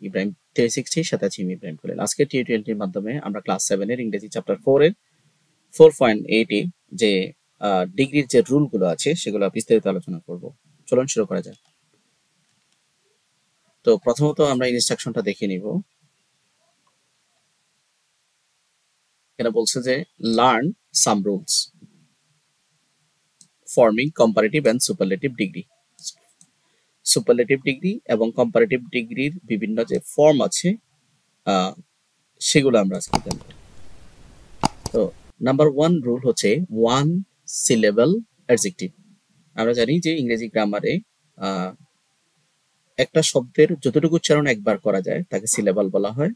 ইব্রাহিম 360 সাথে আছি আমি ইব্রাহিম খলিল। আজকে টি20 মাধ্যমে আমরা ক্লাস 7 এর ইংরেজি চ্যাপ্টার 4 এর 4.8 এ যে ডিগ্রির যে রুলগুলো আছে সেগুলো বিস্তারিত আলোচনা করব। চলুন শুরু করা যাক। তো প্রথমত আমরা ইনস্ট্রাকশনটা দেখে নিব। এটা বলছে যে learn some rules forming comparative and superlative degree. Superlative degree এবং কম্পারেটিভ ডিগ্রির বিভিন্ন যে ফর্ম আছে সেগুলো আমরা আজকে জানবো। তো নাম্বার 1 রুল হচ্ছে ওয়ান সিলেবল অ্যাডজেক্টিভ। আমরা জানি যে ইংরেজি গ্রামারে একটা শব্দের যতটুকু উচ্চারণ একবার করা যায় তাকে সিলেবল বলা হয়।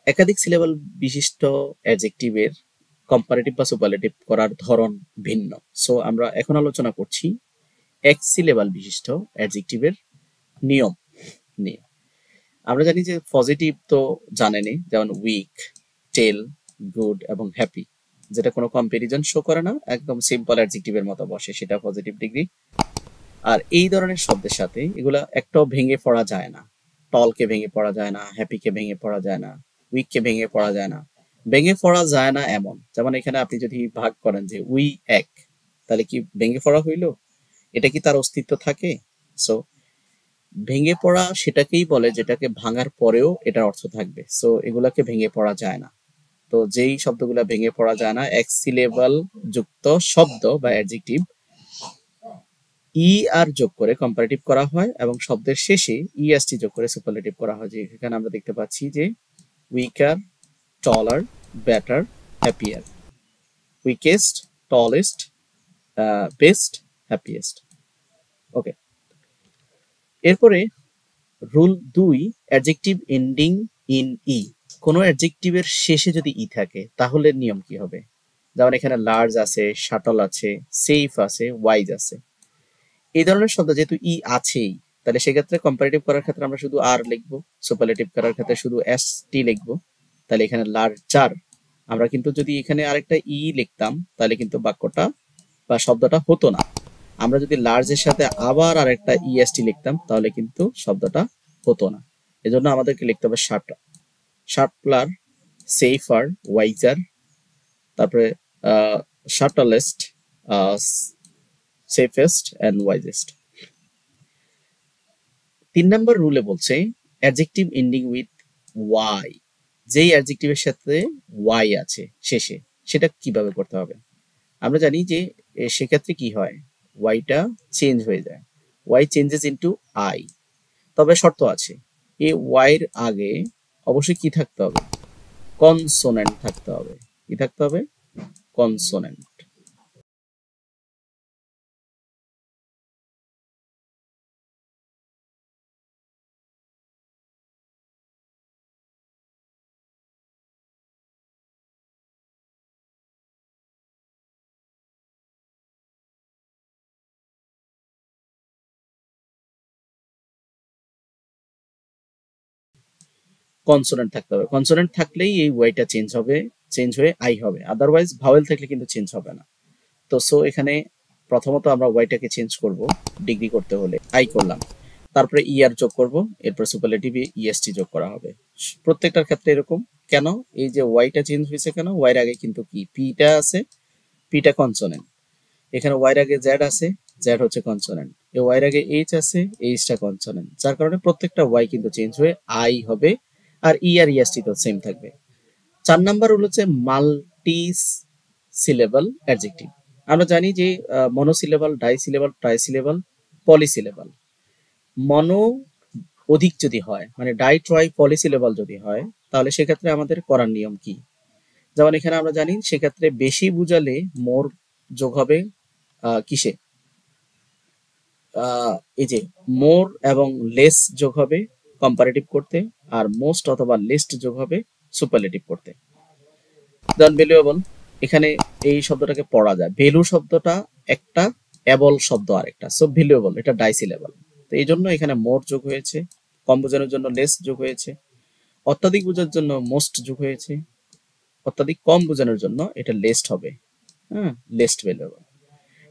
একাধিক সিলেবল বিশিষ্ট অ্যাডজেক্টিভের কম্পারেটিভ বা সুপারলেটিভ করার ধরন ভিন্ন। সো আমরা এখন আলোচনা করছি এক সিলেবল বিশিষ্ট অ্যাডজেক্টিভের নিয়ম নিয়ে। আমরা জানি যে পজিটিভ তো জানেনই, যেমন উইক, টেল, গুড এবং হ্যাপি, যেটা কোনো কম্পারিজন শো করে না, একদম সিম্পল অ্যাডজেক্টিভের মতো বসে, সেটা পজিটিভ ডিগ্রি। আর এই ধরনের শব্দের সাথে এগুলা একটাও ভেঙে পড়া যায় না। টলকে ভেঙে পড়া যায় না, হ্যাপিকে ভেঙে পড়া যায় না, উইককে ভেঙে পড়া যায় না। ভেঙে পড়া যায় না এমন, যেমন এখানে আপনি যদি ভাগ করেন যে উই এক, তাহলে কি ভেঙে পড়া হইলো? এটা কি তার অস্তিত্ব থাকে? সো ভেঙে পড়া সেটাকেই বলে যেটাকে ভাঙার পরেও এটার অর্থ থাকবে। সো এগুলাকে ভেঙে পড়া যায় না। তো যেই শব্দগুলা ভেঙে পড়া যায় না, এক সিলেবল যুক্ত শব্দ বা অ্যাডজেক্টিভ ই আর যোগ করে কম্পারেটিভ করা হয় এবং শব্দের শেষে ইএসটি যোগ করে সুপারলেটিভ করা হয়। যে এখানে আমরা দেখতে পাচ্ছি যে weaker, taller, better, happier, weakest, tallest, best, happiest. Okay, এরপরে rule 2, adjective ending in E. কোনো অ্যাডজেক্টিভের শেষে যদি ই থাকে তাহলে নিয়ম কি হবে? যেমন এখানে লার্জ আছে, শাটল আছে, সেফ আছে, ওয়াইজ আছে। এই ধরনের শব্দ যেহেতু ই আছেই, তাহলে সেক্ষেত্রে কম্পারেটিভ করার ক্ষেত্রে আমরা শুধু আর লিখবো, সুপারলেটিভ করার ক্ষেত্রে শুধু এস টি লিখবো। তাহলে এখানে লার্জার, আমরা কিন্তু যদি এখানে আরেকটা ই লিখতাম তাহলে কিন্তু বাক্যটা বা শব্দটা হতো না। আমরা যদি লার্জের সাথে আবার আরেকটা ইএসটি লিখতাম তাহলে কিন্তু শব্দটা হতো না। এজন্য আমাদেরকে লিখতে হবে শার্টলার, সেফার, ওয়াইজার, তারপরে শার্টলেস্ট, সেফেস্ট এন্ড ওয়াইজেস্ট। 3 নম্বর রুলে বলছে অ্যাডজেক্টিভ এন্ডিং উইথ ওয়াই। যেই অ্যাডজেক্টিভের সাথে ওয়াই আছে শেষে, সেটা কিভাবে করতে হবে? আমরা জানি যে সেক্ষেত্রে কি হয়, ওয়াইটা চেঞ্জ হয়ে যায়, ওয়াই চেঞ্জেস ইনটু আই। তবে শর্ত আছে, এই ওয়াইয়ের আগে অবশ্যই কি থাকতে হবে? কনসোনেন্ট থাকতে হবে। কি থাকতে হবে? কনসোনেন্ট। কনসোনেন্ট থাকতে হবে। কনসোনেন্ট থাকলেই এই ওয়াইটা চেঞ্জ হয়ে আই হবে। আদারওয়াইজ ভাওয়েল থাকলে কিন্তু চেঞ্জ হবে না। তো সো এখানে প্রথমত আমরা ওয়াইটাকে চেঞ্জ করব, ডিগ্রি করতে হলে আই করলাম, তারপরে ইয়ার যোগ করব, এরপর সুপারলেটিভে ইএসটি যোগ করা হবে। প্রত্যেকটার ক্ষেত্রে এরকম। কেন এই যে ওয়াইটা চেঞ্জ হয়েছে কেন? ওয়াইয়ের আগে কিন্তু কি পিটা আছে, পিটা কনসোনেন্ট। এখানে ওয়াইয়ের আগে জেড আছে, জেড হচ্ছে কনসোনেন্ট। এই ওয়াইয়ের আগে এইচ আছে, এইচটা কনসোনেন্ট। যার কারণে প্রত্যেকটা ওয়াই কিন্তু চেঞ্জ হয়ে আই হবে, আর ই আর ইএসটি তো সেম থাকবে। 4 নাম্বার হচ্ছে মাল্টি সিলেবল অ্যাডজেক্টিভ। আমরা জানি যে মনোসিলেবল, ডাইসিলেবল, ট্রাইসিলেবল, পলিসিলেবল। মনো অধিক যদি হয়, মানে ডাই, ট্রাই, পলিসিলেবল যদি হয়, তাহলে সেক্ষেত্রে আমাদের করার নিয়ম কি? যেমন এখানে আমরা জানি সেক্ষেত্রে বেশি বুঝালে মোর যোগ হবে কিসে? এই যে মোর এবং লেস যোগ হবে কম্পারেটিভ করতে, আর মোস্ট অথবা লিস্ট যোগ হবে সুপারলেটিভ করতে। যেমন ভ্যালুয়েবল, এখানে এই শব্দটাকে পড়া যায়, ভ্যালু শব্দটা একটা, এবল শব্দ আরেকটা, সো ভ্যালুয়েবল এটা ডাইসিলেবল। তো এই জন্য এখানে মোর যোগ হয়েছে, কম বোঝানোর জন্য লেস যোগ হয়েছে, অত্যাধিক বোঝার জন্য মোস্ট যোগ হয়েছে, অত্যাধিক কম বোঝানোর জন্য এটা লেস্ট হবে। হ্যাঁ, লেস্ট ভ্যালুয়েবল।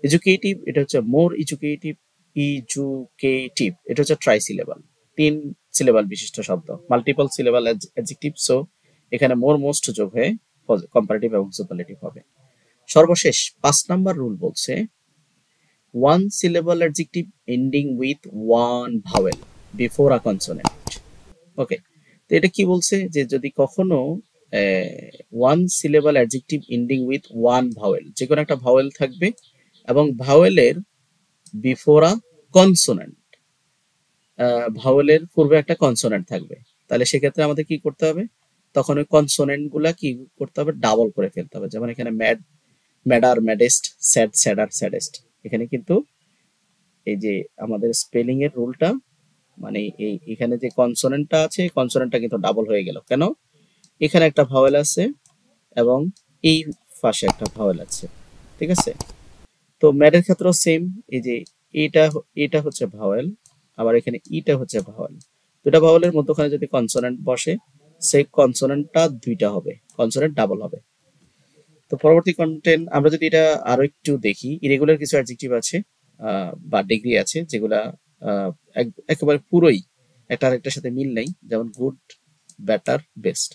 এডুকেটিভ, এটা হচ্ছে মোর এডুকেটিভ, এটা হচ্ছে ট্রাইসিলেবল। তিন সিলেবাল বিশিষ্ট শব্দ, মাল্টিপল সিলেবাল অ্যাডজেক্টিভ, সো এখানে মোর মোস্ট যোগ হয়ে কম্পারেটিভ এবং সুপারলেটিভ হবে। সর্বশেষ 5 নাম্বার রুল বলছে one syllable adjective ending with one vowel before a consonant. Okay, তো এটা কি বলছে যে যদি কখনো one syllable adjective ending with one vowel, যে কোনো একটা ভাওয়েল থাকবে এবং ভাওয়েলের বিফোর আ কনসোনেন্ট, ভাওয়েলের পূর্বে একটা কনসোনেন্ট থাকবে, তাহলে সেক্ষেত্রে আমাদের কি করতে হবে, তখন ওই কনসোনেন্ট গুলা কি করতে হবে, ডাবল করে ফেলতে হবে। যেমন এখানে ম্যাড, ম্যাডার, ম্যাডেস্ট, স্যাড, স্যাডার, স্যাডেস্ট। এখানে কিন্তু এই যে আমাদের স্পেলিং এর রুলটা, মানে এই এখানে যে কনসোনেন্টটা আছে, কনসোনেন্টটা কিন্তু ডাবল হয়ে গেল। কেন? এখানে একটা ভাওয়েল আছে এবং এই পাশে একটা ভাওয়েল আছে, ঠিক আছে? তো ম্যাডের ক্ষেত্রেও সেম, এই যে এটা হচ্ছে ভাওয়েল, আবার এখানে ইটা হচ্ছে ভাওয়েল। দুটা ভাওয়েলের মধ্যখানে যদি কনসোনেন্ট বসে, সেই কনসোনেন্টটা দুইটা হবে, কনসোনেন্ট ডাবল হবে। তো পরবর্তী কন্টেন্ট আমরা যদি এটা আরো একটু দেখি, ইরেগুলার কিছু অ্যাডজেক্টিভ আছে বা ডিগ্রি আছে যেগুলা আহ, একেবারে পুরোই একটা আরেকটার সাথে মিল নেই, যেমন good, better, best,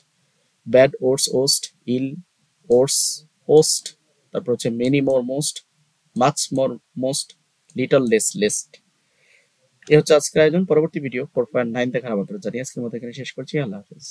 bad, worse, worst, ill, worse, worst, তারপর হচ্ছে many, more, most, much more, most, little, less, least. এ হচ্ছে আজকের আয়োজন। পরবর্তী ভিডিও 4.9 দেখার আমন্ত্রণ জানিয়ে আজকের মতো এখানে শেষ করছি। আল্লাহ হাফেজ।